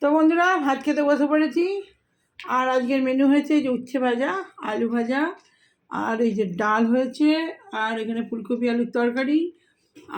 তো বন্ধুরা ভাত খেতে বসে পড়েছি। আর আজকের মেনু হয়েছে যে উচ্ছে ভাজা, আলু ভাজা, আর এই যে ডাল হয়েছে, আর এখানে ফুলকপি আলুর তরকারি,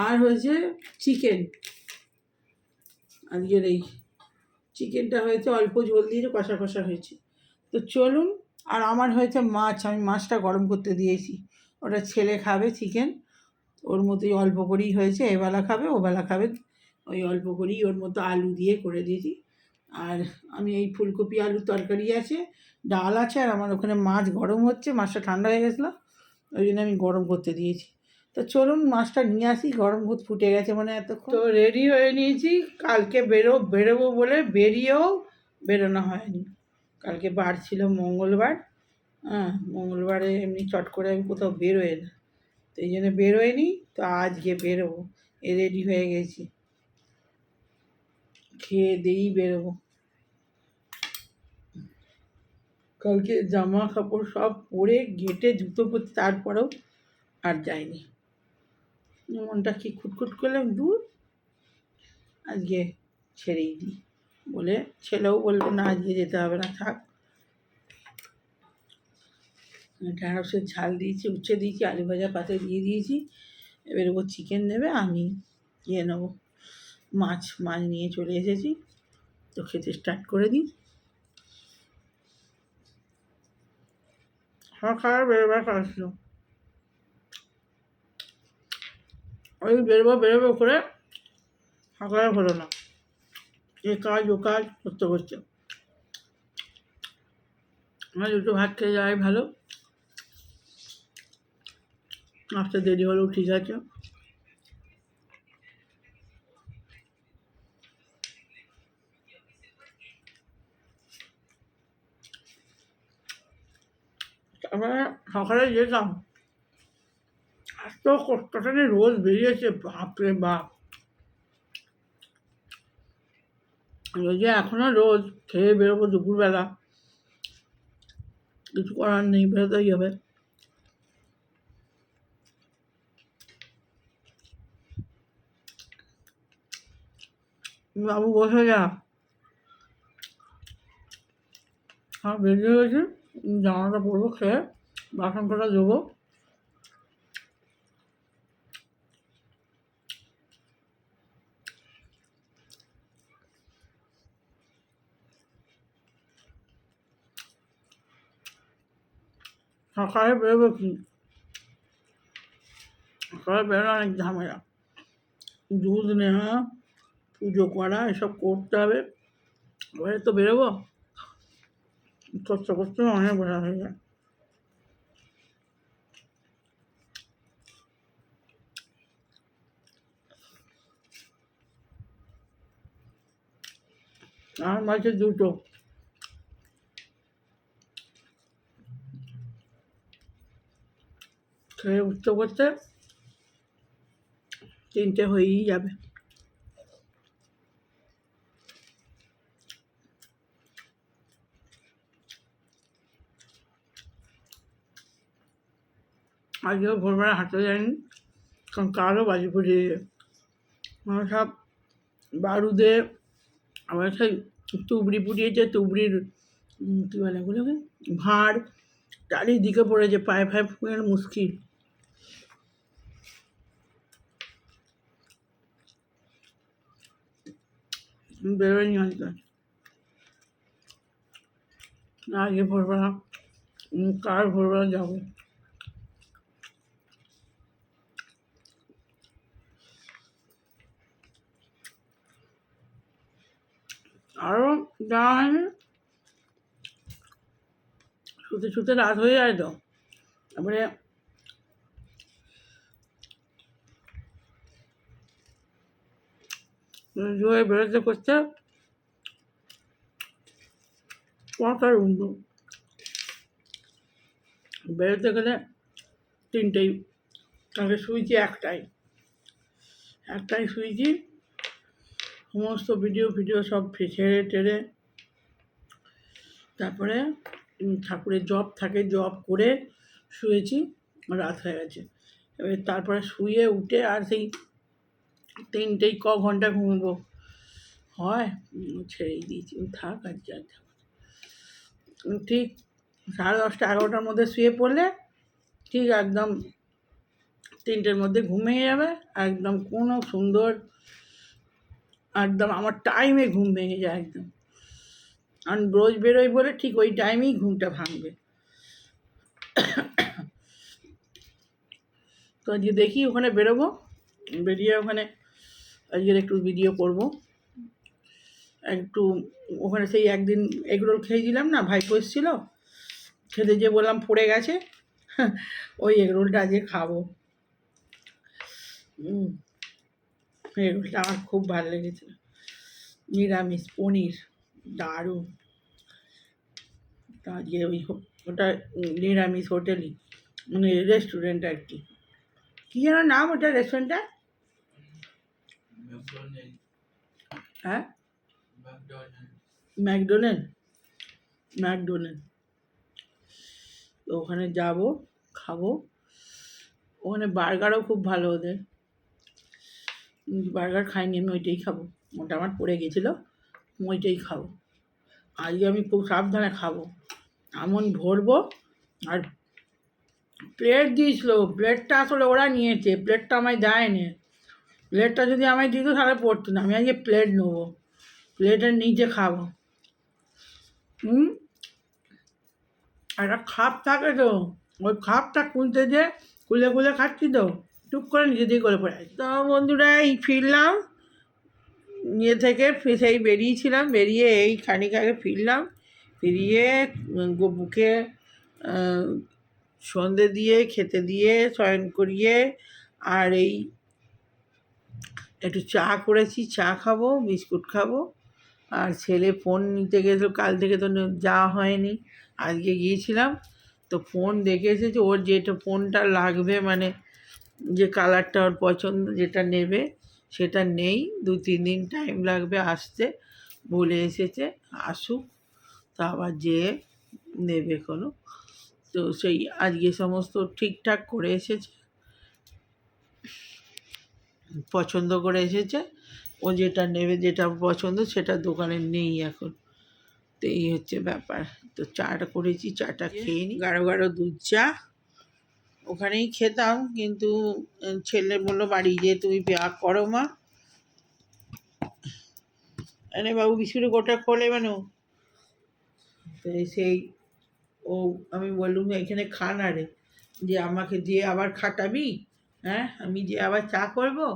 আর হয়েছে চিকেন। আজকের এই চিকেনটা হয়েছে অল্প ঝোল দিয়ে কষা কষা হয়েছে। তো চলুন। আর আমার হয়েছে মাছ, আমি মাছটা গরম করতে দিয়েছি। ওটা ছেলে খাবে চিকেন, ওর মতোই অল্প করেই হয়েছে, এবেলা খাবে ওবেলা খাবে, ওই অল্প করেই ওর মতো আলু দিয়ে করে দিয়েছি। আর আমি এই ফুলকপি আলুর তরকারি আছে, ডাল আছে, আর আমার ওখানে মাছ গরম হচ্ছে, মাছটা ঠান্ডা হয়ে গেছিলো, ওই জন্য আমি গরম করতে দিয়েছি। তো চলুন মাছটা নিয়ে আসি, গরম ফুটে গেছে মানে এতক্ষণ। তো রেডি হয়ে নিয়েছি, কালকে বেরোবো বলে বেরিয়েও বেরোনো হয়নি। কালকে বার ছিল মঙ্গলবার, মঙ্গলবারে এমনি চট করে আমি কোথাও বেরোই না, তো এই জন্য বেরোয়নি। তো আজকে বেরোবো, রেডি হয়ে গেছি, খেয়ে দিয়েই বেরোবো। কালকে জামা কাপড় সব পরে গেটে জুতো পরতে, তারপরেও আর যাইনি। মনটা কি খুটখুট করলাম, দূর আজকে ছেড়েই দিই বলে, ছেলেও বললো না আজকে যেতে হবে না, থাক। ঢ্যাঁড়সের ঝাল দিয়েছি, উচ্ছে দিয়েছি, আলু ভাজা পাতে দিয়ে দিয়েছি। এবার ও চিকেন নেবে, আমি নেবো মাছ নিয়ে চলে এসেছি। তো খেতে স্টার্ট করে দিই। খাওয়া বেরোবার আসলো, ওই বেরোবো করে সকালে হলো না, এ কাজ ও কাজ করতে করতে আমার দুটো ভাত খেয়ে যাওয়াই ভালো। আসতে দেরি হলেও ঠিক আছে। তারপরে সকালে যেতাম, এত কষ্টখানে রোজ বেরিয়েছে, বাপরে বাপ। রোজে এখনও রোজ খেয়ে বেরোবো দুপুরবেলা, কিছু করার নেই, বেরোতেই হবে। বাবু বসে যা, আর বেরিয়ে গেছে, জামাটা পরবো, খেয়ে বাসন কটা দেবো। সকালে বেরোবো কি, সকালে বেরোনো অনেক ঝামেলা, দুধ নেওয়া, পুজো করা, এসব করতে হবে। এবারে তো বেরোবো, করতে করতে অনেক বেলা হয়ে যায়। আর মাঝে দুটো, খেয়ে উঠতে করতে তিনটে হয়েই যাবে। আজকেও ভোরবেলা হাঁটতে যায়নি, কারণ কারও বাজি ফুটিয়ে আমার সব বারুদে, আবার সেই তুবড়ি ফুটিয়েছে, তুবড়ির কী বলে ওগুলোকে, ভাঁড় চারিদিকে পড়েছে, পায়ে ফায়ে ফুঁড়ে মুশকিল। বেরোয়নি আজকে ভোরবেলা, কার ভোরবেলা যাবো। আরও যাওয়া হয়নি, শুতে শুতে রাত হয়ে যায়, তো তারপরে জোরে বেরোতে করতে কটার উঠবো, বেরোতে গেলে তিনটেই, কালকে শুয়েছি একটাই শুয়েছি, সমস্ত ভিডিও সব ছেড়ে টেড়ে, তারপরে ঠাকুরের জপ থাকে, জপ করে শুয়েছি, রাত হয়ে গেছে। এবার তারপরে শুয়ে উঠে আর সেই তিনটেই ঘন্টা ঘুমবো, হয় ছেড়েই দিয়েছি, থাক আর যা থাক। ঠিক 10:30 11টার মধ্যে শুয়ে পড়লে ঠিক একদম 3টের মধ্যে ঘুমিয়ে যাবে একদম, কোনো সুন্দর একদম আমার টাইমে ঘুম ভেঙে যায় একদম। আর রোজ বেরোই বলে ঠিক ওই টাইমেই ঘুমটা ভাঙবে। তো আজকে দেখি ওখানে বেরোবো, বেরিয়ে ওখানে আজকের একটু ভিডিও করব। একটু ওখানে সেই একদিন এগরোল খেয়েছিলাম না, ভাইপো এসেছিল, খেতে যে বললাম পড়ে গেছে, ওই এগরোলটা আজকে খাবো। এগরোলটা আমার খুব ভালো লেগেছে, নিরামিষ পনির, দারুণ। তা আজকে ওটা নিরামিষ হোটেলই, মানে রেস্টুরেন্ট আর কি। কী যেন নাম ওটা রেস্টুরেন্টটা? হ্যাঁ, ম্যাকডোনাল্ড। তো ওখানে যাব, খাবো। ওখানে বার্গারও খুব ভালো ওদের, বার্গার খাইনি আমি, ওইটাই খাবো। ওটা আমার পড়ে গেছিলো, ওইটাই খাবো। আজকে আমি খুব সাবধানে খাবো, এমন ভরবো। আর প্লেট দিয়েছিল, প্লেটটা আসলে ওরা নিয়েছে, প্লেটটা আমায় দেয়নি। প্লেটটা যদি আমায় দিত তাহলে পড়তো না, আমি আজকে প্লেট নেবো, প্লেটের নিচে খাবো। একটা খাপ থাকে তো, ওই খাপটা খুলতে যে খুলে খাচ্ছি তো, টুক করে নিজে করে পড়ে। তো বন্ধুরা এই ফিরলাম ইয়ে থেকে, সেই বেরিয়েছিলাম, বেরিয়ে এই খানিক আগে ফিরলাম, ফিরিয়ে গপুকে সন্ধে দিয়ে খেতে দিয়ে শয়ন করিয়ে, আর এই একটু চা করেছি, চা খাবো, বিস্কুট খাবো। আর ছেলে ফোন নিতে গেছিলো, কাল থেকে তো যাওয়া হয়নি, আজকে গিয়েছিলাম। তো ফোন দেখে এসেছে, ওর যেটা ফোনটা লাগবে, মানে যে কালারটা ওর পছন্দ যেটা নেবে সেটা নেই, 2-3 দিন টাইম লাগবে আসতে বলে এসেছে, আসুক তা আবার যেয়ে নেবে কোনো। তো সেই আজকে সমস্ত ঠিকঠাক করে এসেছে, পছন্দ করে এসেছে। ও যেটা নেবে, যেটা পছন্দ সেটা দোকানে নেই এখন। তো এই হচ্ছে ব্যাপার। তো চাটা করেছি, চাটা খেয়ে নিই, গাঢ় গাঢ় দুধ চা। ওখানেই খেতাম, কিন্তু ছেলে বললো বাড়ি গিয়ে তুমি করো মা, এনে বাবু বিস্কুটের গোটা খোলে মানে। তো সেই ও আমি বললুম এখানে খা না রে, যে আমাকে যে আবার খাটাবি, হ্যাঁ আমি যে আবার চা করবো,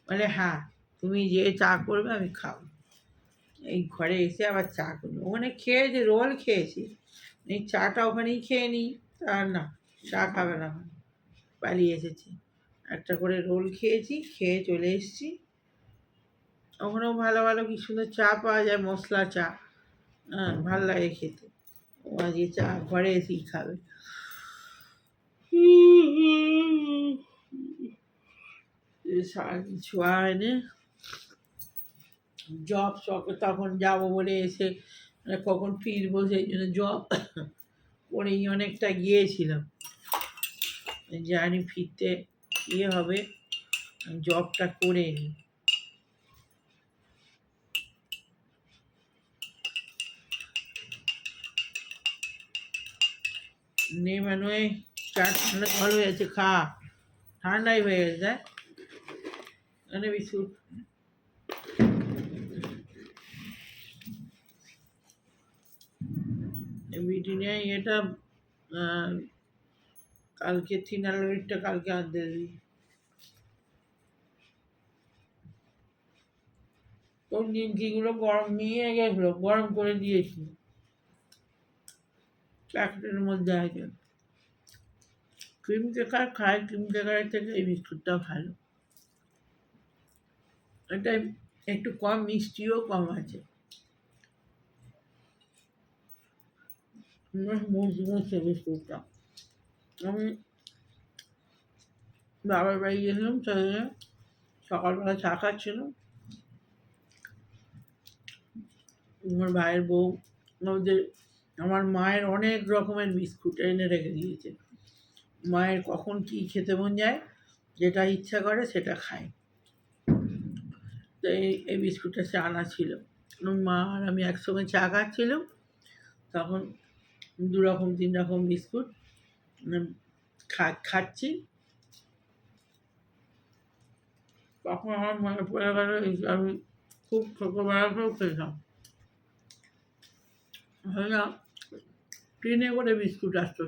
বলে হ্যাঁ তুমি যে চা করবে আমি খাবো। এই ঘরে এসে আবার চা করবো, ওখানে খেয়েছে, রোল খেয়েছি, এই চাটা ওখানেই খেয়ে নিই। আর না, চা খাবে না, পালিয়ে এসেছি, একটা করে রোল খেয়েছি, খেয়ে চলে এসেছি। ওখানেও ভালো ভালো কি সুন্দর চা পাওয়া যায়, মশলা চা, হ্যাঁ ভাল লাগে খেতে। ও আজকে চা ঘরে এসেই খাবে। সারাদিন ছোঁয়া হয়নি, জব তখন যাবো বলে এসে কখন ফিরবো, সেই জন্য জব করেই অনেকটা গিয়েছিলাম, জানি ফিরতে ইয়ে হবে, জবটা করে নিই। মানে চা ঠান্ডা জল হয়ে যাচ্ছে, খা, ঠান্ডাই হয়ে গেছে, মানে বিস্কুট। বিডিনে এটা কালকে থিনালটা কালকে আনতে দিই। তোর নিমকিগুলো গরম নিয়ে গেছিলো, গরম করে দিয়েছি প্যাকেটের মধ্যে আছে। ক্রিম কেকার খায়, ক্রিম কেকারের থেকে এই বিস্কুটটা ভালো, এটা একটু কম মিষ্টিও কম আছে, মুচমুচে বিস্কুটটা। আমি বাবার বাড়ি গেছিলাম, সেখানে সকালবেলা চা খাচ্ছিলাম, আমার ভাইয়ের বউ ওদের, আমার মায়ের অনেক রকমের বিস্কুট এনে রেখে দিয়েছে, মায়ের কখন কী খেতে মন যায়, যেটা ইচ্ছা করে সেটা খায়। তো এই বিস্কুটটা সে আনা ছিল, মা আর আমি একসঙ্গে চা খাচ্ছিলাম, তখন 2 রকম 3 রকম বিস্কুট খাচ্ছি। তখন আমার মনে পড়ে গেল আমি খুব ছোটোবেলাতেও খেতাম। হয় না, টিনে করে বিস্কুট আসতো,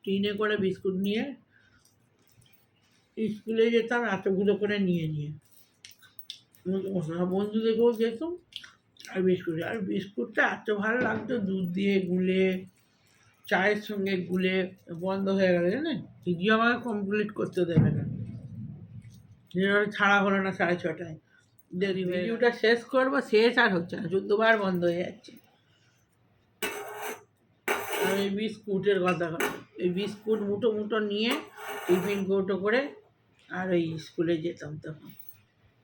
টিনে করে বিস্কুট নিয়ে স্কুলে যেতাম এতগুলো করে নিয়ে বন্ধুদেরকেও যেতাম। আর বিস্কুটটা এত ভালো লাগতো, দুধ দিয়ে গুলে চায়ের সঙ্গে গুলে। বন্ধ হয়ে গেল জানেন, দিদিও আমাকে কমপ্লিট করতে দেবে না, ছাড়া হলো না 6:30টায়। ভিডিওটা শেষ করবো, শেষ আর হচ্ছে না, 14বার বন্ধ হয়ে যাচ্ছে। আর এই বিস্কুটের কথা, এই বিস্কুট মুঠো মুঠো নিয়ে টিফিন কৌটো করে আর ওই স্কুলে যেতাম তখন।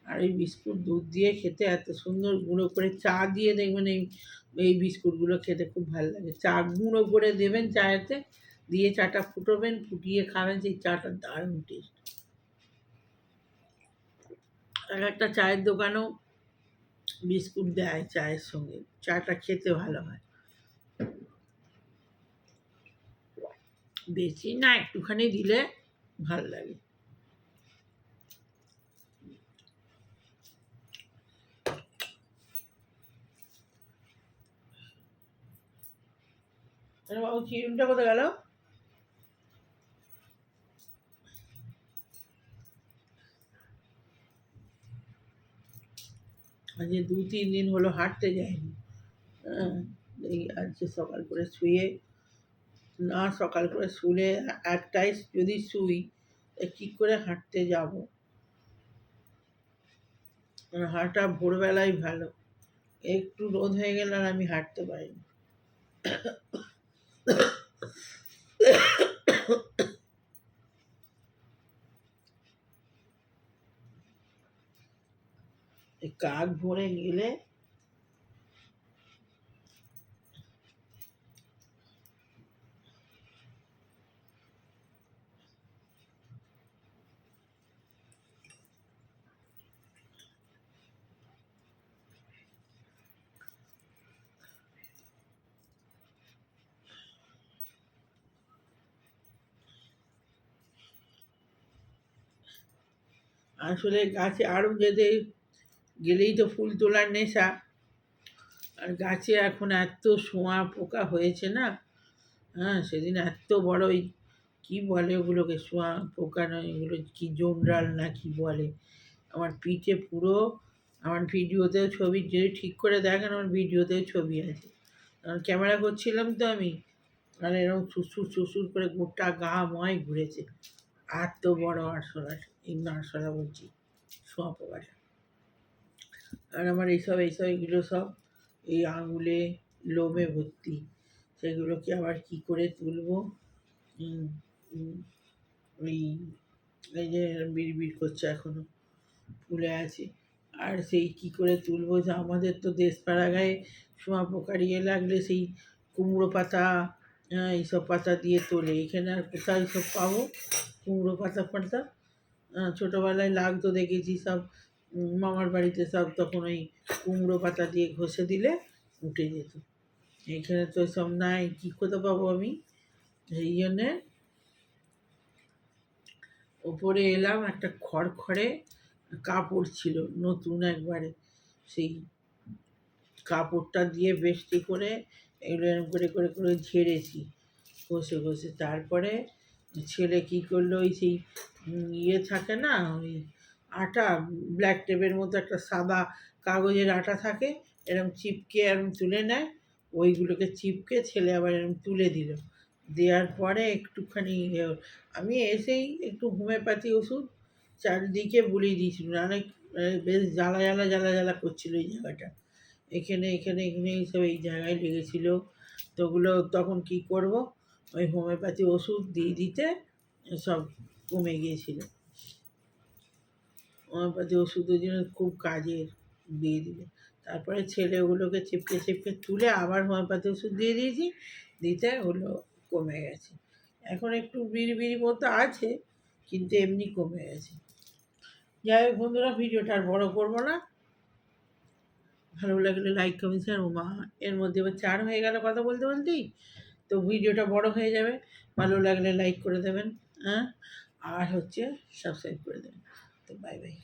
আর এই বিস্কুট দুধ দিয়ে খেতে এত সুন্দর, গুঁড়ো করে চা দিয়ে দেখবেন, এই বিস্কুটগুলো খেতে খুব ভালো লাগে। চা গুঁড়ো করে দেবেন চায়েতে, দিয়ে চাটা ফুটোবেন, ফুটিয়ে খাবেন, সেই চাটা দারুণ টেস্ট। আর একটা চায়ের দোকানেও বিস্কুট দেয় চায়ের সঙ্গে, চাটা খেতে ভালো হয়। বেশি না, একটুখানি দিলে ভালো লাগে। বাবু চিরুনটা কোথায় গেল? আজকে 2-3 দিন হলো হাঁটতে যায়নি। এই আজকে সকাল করে শুয়ে, না সকাল করে শুলে 1টায় যদি শুই, কী করে হাঁটতে যাব? হাঁটা ভোরবেলায় ভালো, একটু রোদ হয়ে গেলে আর আমি হাঁটতে পারি না। কাক ভরে গেলে আসলে গাছে আরও গেলেই তো ফুল তোলার নেশা। আর গাছে এখন এত শোঁয়া পোকা হয়েছে না, সেদিন এত বড় ওই কী বলে ওগুলোকে, শোঁয়া পোকা নয়, এগুলো কি জোমরাল না কি বলে, আমার পিঠে পুরো, আমার ভিডিওতেও ছবি, যদি ঠিক করে দেখেন আমার ভিডিওতেও ছবি আছে। কারণ ক্যামেরা করছিলাম তো আমি, আর এরকম শ্বশুর করে গোটা গা ময় ঘুরেছে। এত বড় আরশোলা, এই আরশোলা বলছি, শোঁয়া পোকাটা। আর আমার এইসব এগুলো সব এই আঙুলে লোমে ভর্তি, সেগুলোকে আবার কি করে তুলবো? ওই এই যে বিড়বিড় করছে, এখনো ফুলে আছে। আর সেই কি করে তুলবো, যে আমাদের তো দেশপাড়া গায়ে শোঁয়া পোকার লাগলে সেই কুমড়ো পাতা, এইসব পাতা দিয়ে তোলে। এখানে আর কোথায় সব পাবো কুমড়ো পাতা ফাতা? ছোটোবেলায় লাগতো দেখেছি সব, মামার বাড়িতে সব, তখন ওই কুমড়ো পাতা দিয়ে ঘষে দিলে উঠে যেত। এখানে তো সব নাই, কী কোথা পাবো আমি? সেই জন্যে ওপরে এলাম, একটা খড়খড়ে কাপড় ছিল নতুন একবারে, সেই কাপড়টা দিয়ে বেশি করে এগুলো এরকম করে করে করে ঝেড়েছি ঘষে। তারপরে ছেলে কী করলো, ওই সেই ইয়ে থাকে না, ওই আটা, ব্ল্যাক টেপের মতো একটা সাদা কাগজের আটা থাকে, এরকম চিপকে এরকম তুলে নেয়, ওইগুলোকে চিপকে ছেলে আবার এরকম তুলে দিল। দেওয়ার পরে একটুখানি আমি এসেই একটু হোমিওপ্যাথি ওষুধ চারিদিকে বুলিয়ে দিয়েছিল, অনেক বেশ জ্বালা করছিল এই জায়গাটা, এখানে এইসব এই জায়গায় লেগেছিলো। তো ওগুলো তখন কী করব, ওই হোমিওপ্যাথি ওষুধ দিতে সব কমে গিয়েছিল। হোমিওপ্যাথি ওষুধের জন্য খুব কাজের, দিয়ে দিল। তারপরে ছেলে ওগুলোকে চেপকে তুলে আবার হোমিওপ্যাথি ওষুধ দিয়ে দিয়েছি, দিতে ওগুলো কমে গেছে। এখন একটু বিড়ি মতো আছে, কিন্তু এমনি কমে গেছে। যাই হোক বন্ধুরা, ভিডিওটা আর বড় করবো না। ভালো লাগলে লাইক কমেন্ট শেয়ার। ও মা, এর মধ্যে এবার 4 হয়ে গেল কথা বলতে বলতেই। তো ভিডিওটা বড় হয়ে যাবে। ভালো লাগলে লাইক করে দেবেন, হ্যাঁ, আর হচ্ছে সাবস্ক্রাইব করে দেবেন। তো বাই বাই।